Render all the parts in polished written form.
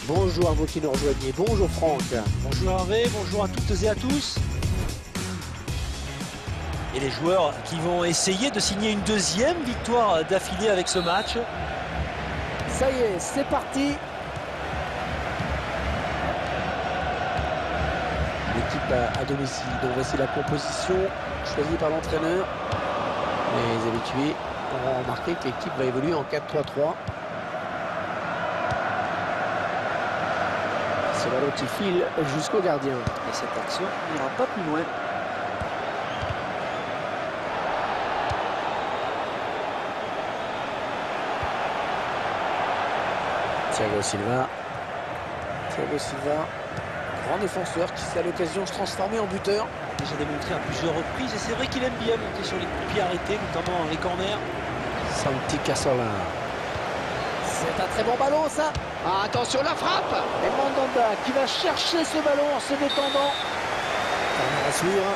Bonjour à vous qui nous rejoignez, bonjour Franck. Bonjour Hervé, bonjour à toutes et à tous. Et les joueurs qui vont essayer de signer une deuxième victoire d'affilée avec ce match. Ça y est, c'est parti. L'équipe à domicile, donc voici la composition choisie par l'entraîneur. Les habitués auront remarqué que l'équipe va évoluer en 4-3-3. Ce ballon qui file jusqu'au gardien. Et cette action n'ira pas plus loin. Thiago Silva, grand défenseur qui à l'occasion se transformer en buteur. Il a déjà démontré à plusieurs reprises et c'est vrai qu'il aime bien monter sur les coups de pied arrêtés, notamment les corners. Santi Cazorla. C'est un très bon ballon ça. Ah, attention la frappe. Et Mandanda qui va chercher ce ballon en se détendant. Corner à suivre.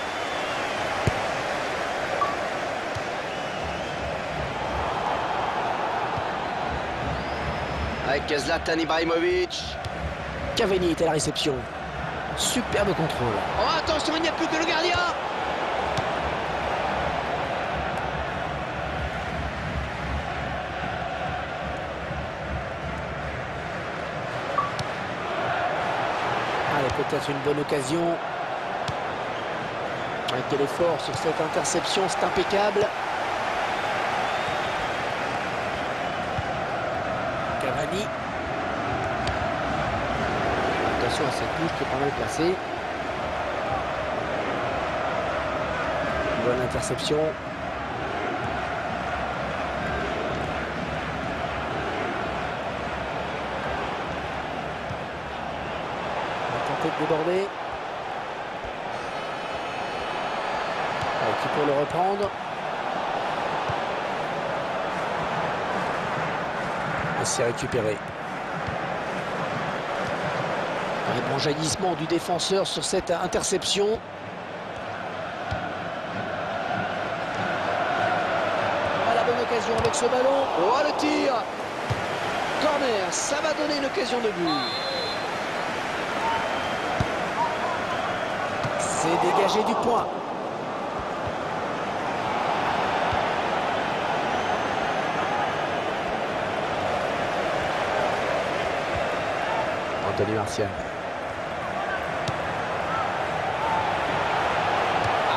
Avec Zlatan Ibrahimovic. Cavani est à la réception. Superbe contrôle. Oh, attention, il n'y a plus que le gardien. Allez, peut-être une bonne occasion. Quel effort sur cette interception, c'est impeccable. Cavani. Attention à cette touche qui est pas mal placée. Bonne interception. On va tenter de déborder. Qui peut le reprendre. Et c'est récupéré. Un bon jaillissement du défenseur sur cette interception. Ah, la bonne occasion avec ce ballon. Oh, le tir. Corner, ça va donner une occasion de but. C'est dégagé du point. Anthony Martial.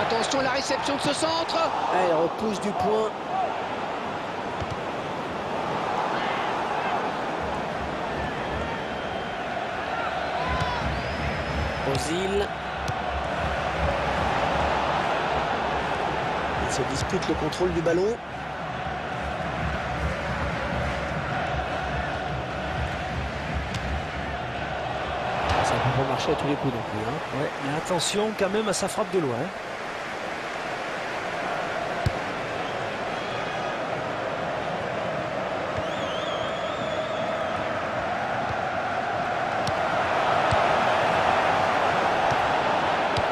Attention à la réception de ce centre. Elle repousse du point. Ozil. Il se dispute le contrôle du ballon. Ça ne peut pas marcher à tous les coups non plus. Hein. Ouais, mais attention quand même à sa frappe de loin.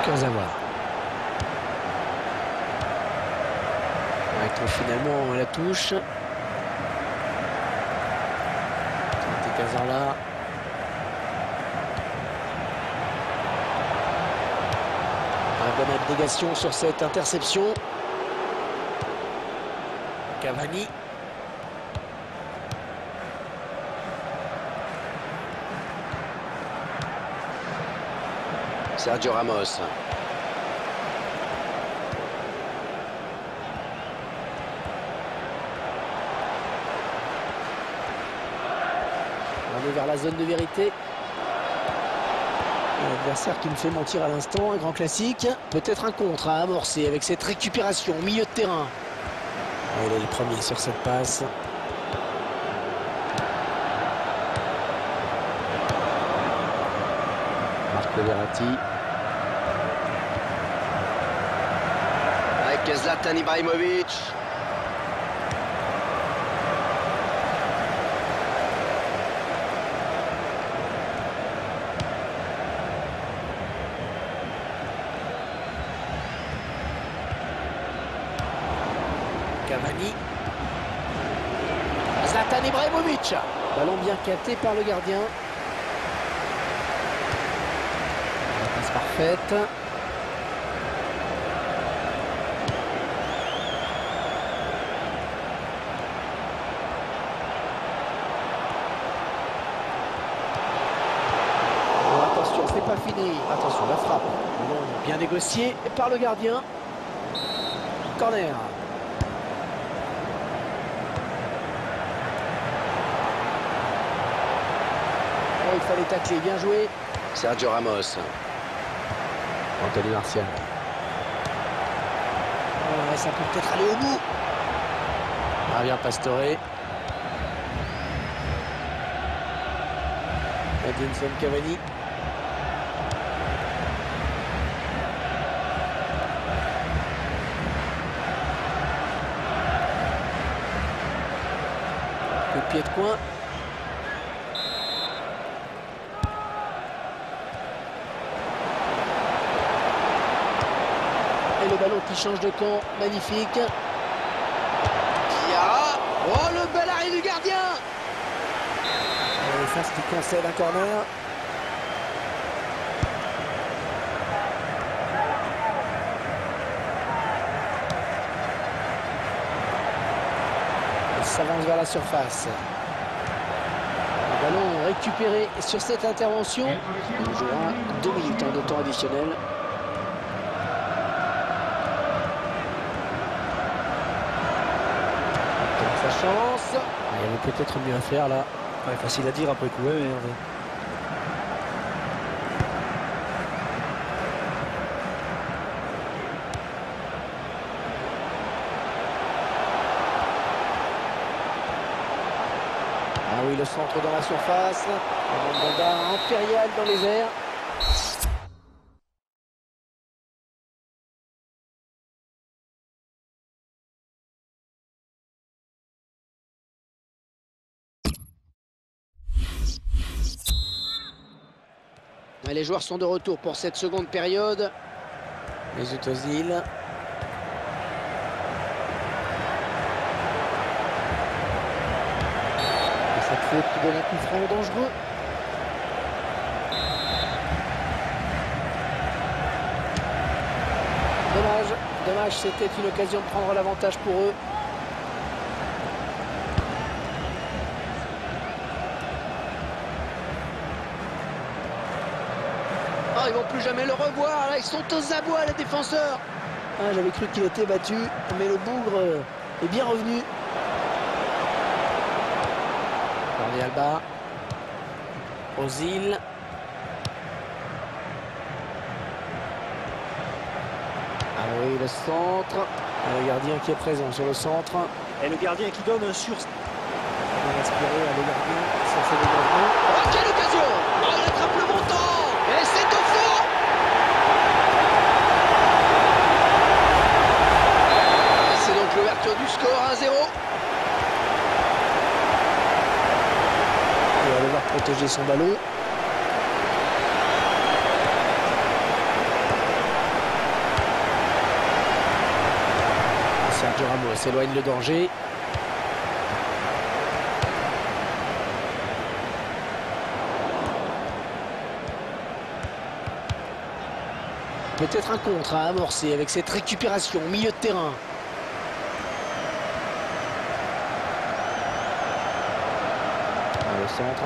Kurzawa. Avec finalement la touche. Santi Cazorla. Bonne abnégation sur cette interception. Cavani. Sergio Ramos. On est vers la zone de vérité. L'adversaire qui me fait mentir à l'instant, un grand classique. Peut-être un contre à amorcer avec cette récupération au milieu de terrain. Il est le premier sur cette passe. Marco Verratti. Avec Zlatan Ibrahimovic. Cavani. Zlatan Ibrahimovic. Ballon bien capté par le gardien. Passe parfaite. Attention, c'est pas fini. Attention, la frappe. Bon, bien négocié par le gardien. Corner. Oh, il fallait tacler, bien joué. Sergio Ramos. Anthony Martial. Ouais, ça peut peut-être aller au bout. Ah bien Pastore. Edinson Cavani. Le pied de coin. Et le ballon qui change de camp, magnifique. Diarra. Oh, le bel arrêt du gardien. Et face qui concède un corner. Il s'avance vers la surface. Le ballon récupéré sur cette intervention. Il jouera 2 minutes de temps additionnel. Sa chance. Il y avait peut-être mieux à faire là. Ouais, facile à dire après coup, ouais, mais Ah oui, le centre dans la surface. Un Mandanda impérial dans les airs. Les joueurs sont de retour pour cette seconde période. Les Özil. Et cette faute qui donne un coup franc dangereux. Dommage, c'était une occasion de prendre l'avantage pour eux. Oh, ils vont plus jamais le revoir. Là, ils sont aux abois, les défenseurs. Ah, j'avais cru qu'il était battu, mais le bougre est bien revenu. Jordi Alba. Özil. Ah oui, le centre. Le gardien qui est présent sur le centre. et le gardien qui donne un sur. On va aspirer à le gardien sur ce dégagement. Oh, quelle occasion. Oh, il attrape le montant. Et c'est au fond. C'est donc l'ouverture du score, 1-0. Il va devoir protéger son ballon. Sergio Ramos éloigne le danger. Peut-être un contre à amorcer avec cette récupération au milieu de terrain. Le centre.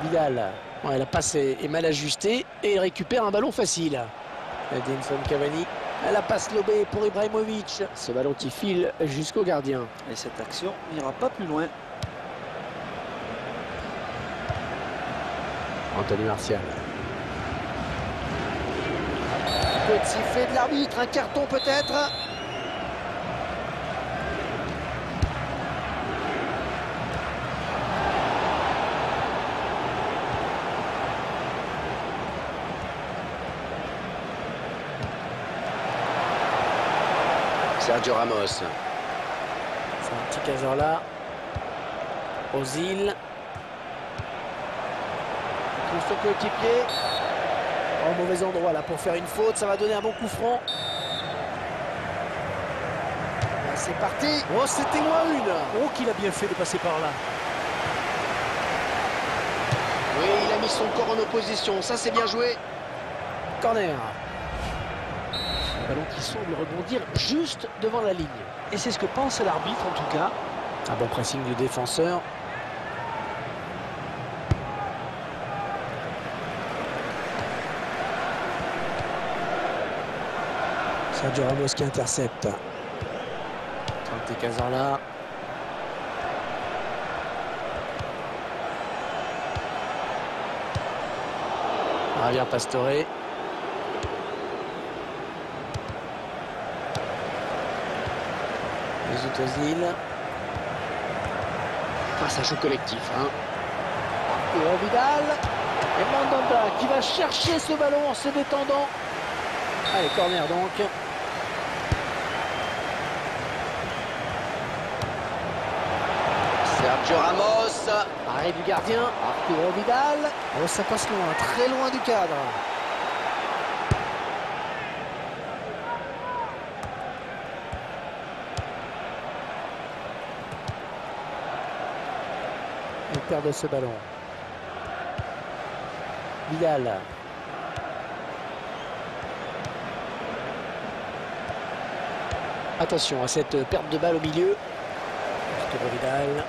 Vidal. Ouais, la passe est mal ajustée et il récupère un ballon facile. Edinson Cavani. La passe lobée pour Ibrahimovic. Ce ballon qui file jusqu'au gardien. Et cette action n'ira pas plus loin. Anthony Martial. Petit sifflet de l'arbitre, un carton peut-être. Sergio Ramos. C'est un petit caseur là. Özil. Trouve son coéquipier. Au mauvais endroit là pour faire une faute. Ça va donner un bon coup franc. C'est parti. Oh, c'était moins une. Oh, qu'il a bien fait de passer par là. Oui, il a mis son corps en opposition. Ça, c'est bien joué. Corner. Un ballon qui semble rebondir juste devant la ligne. Et c'est ce que pense l'arbitre en tout cas. Un bon pressing du défenseur. Sergio Ramos qui intercepte. Santi Cazorla. Javier Pastore. Mesut Ozil. Face à jeu collectif. Hein. Arturo Vidal. Et Mandanda qui va chercher ce ballon en se détendant. Allez, corner donc. Sergio Ramos. Arrêt du gardien. Arturo Vidal. Oh, ça passe loin, très loin du cadre. Il perd ce ballon. Vidal. Attention à cette perte de balle au milieu. Arturo Vidal.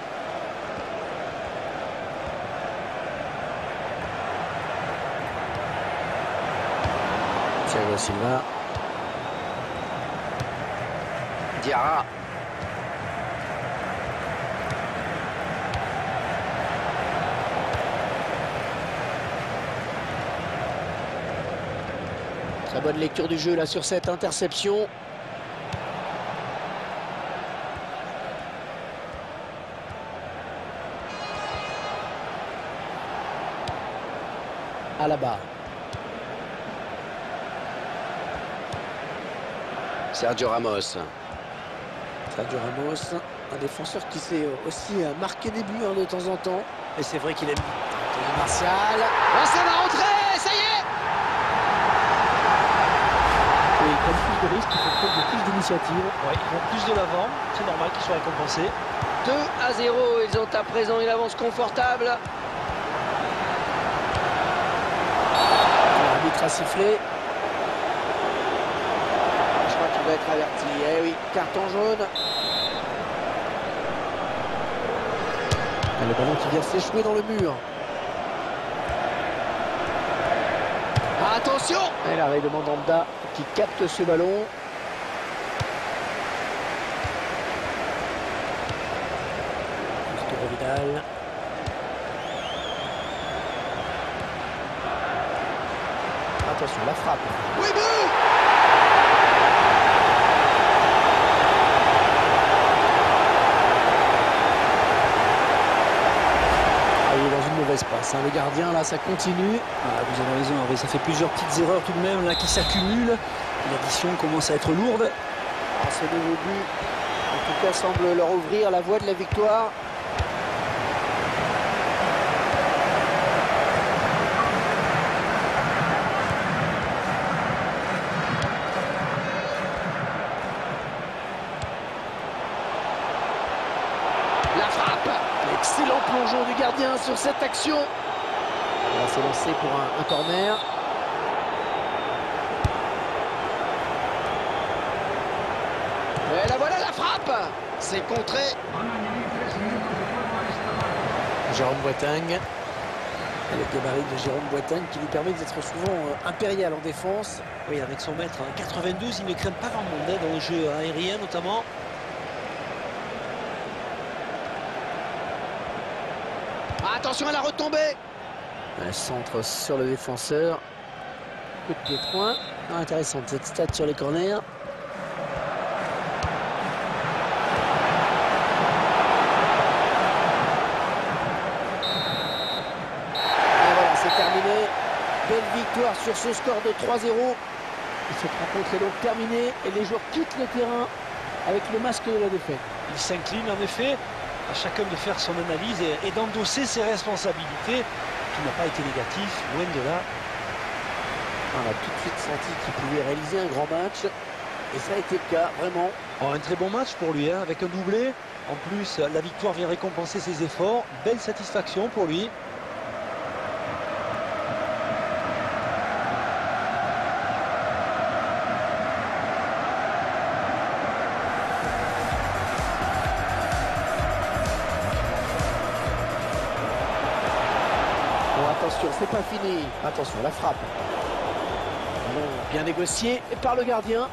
Thiago Silva. Diarra. Très bonne lecture du jeu là sur cette interception. Alaba. Sergio Ramos. Sergio Ramos, un défenseur qui sait aussi marquer des buts de temps en temps. Et c'est vrai qu'il aime. Anthony Martial. Oh, ça va rentrer, ça y est. Et il prend plus de risques, il faut prendre plus d'initiative. Ouais, ils vont plus de l'avant. C'est normal qu'ils soient récompensés. 2-0, ils ont à présent une avance confortable. L'arbitre a sifflé. Je crois qu'il va être averti. Eh oui, carton jaune. Et le ballon qui vient s'échouer dans le mur. Attention. Et l'arrêt de Mandanda qui capte ce ballon. Arturo Vidal. Attention, la frappe. Oui, but. Ah, il est dans une mauvaise passe. Hein. Le gardien, là, ça continue. Ah, vous avez raison, Hervé, ça fait plusieurs petites erreurs tout de même là qui s'accumulent. L'addition commence à être lourde. Ah, ce nouveau but, en tout cas, semble leur ouvrir la voie de la victoire. La frappe. Excellent plongeon du gardien sur cette action. On va s'élancer pour un corner. Et la voilà, la frappe. C'est contré. Jérôme Boateng. Le gabarit de Jérôme Boateng qui lui permet d'être souvent impérial en défense. Oui, avec son mètre 92, il ne craint pas grand monde dans le jeu aérien notamment. Attention à la retombée. Un centre sur le défenseur. Coup de pied de poing. Ah, intéressante cette stat sur les corners. Et voilà, c'est terminé. Belle victoire sur ce score de 3-0. Cette rencontre est donc terminée et les joueurs quittent le terrain avec le masque de la défaite. Il s'incline en effet à chacun de faire son analyse et d'endosser ses responsabilités. Tout n'a pas été négatif, loin de là. On a tout de suite senti qu'il pouvait réaliser un grand match. Et ça a été le cas, vraiment. Oh, un très bon match pour lui, hein, avec un doublé. En plus, la victoire vient récompenser ses efforts. Belle satisfaction pour lui. Bon, attention, c'est pas fini. Attention, la frappe. Bon, bien négocié par le gardien.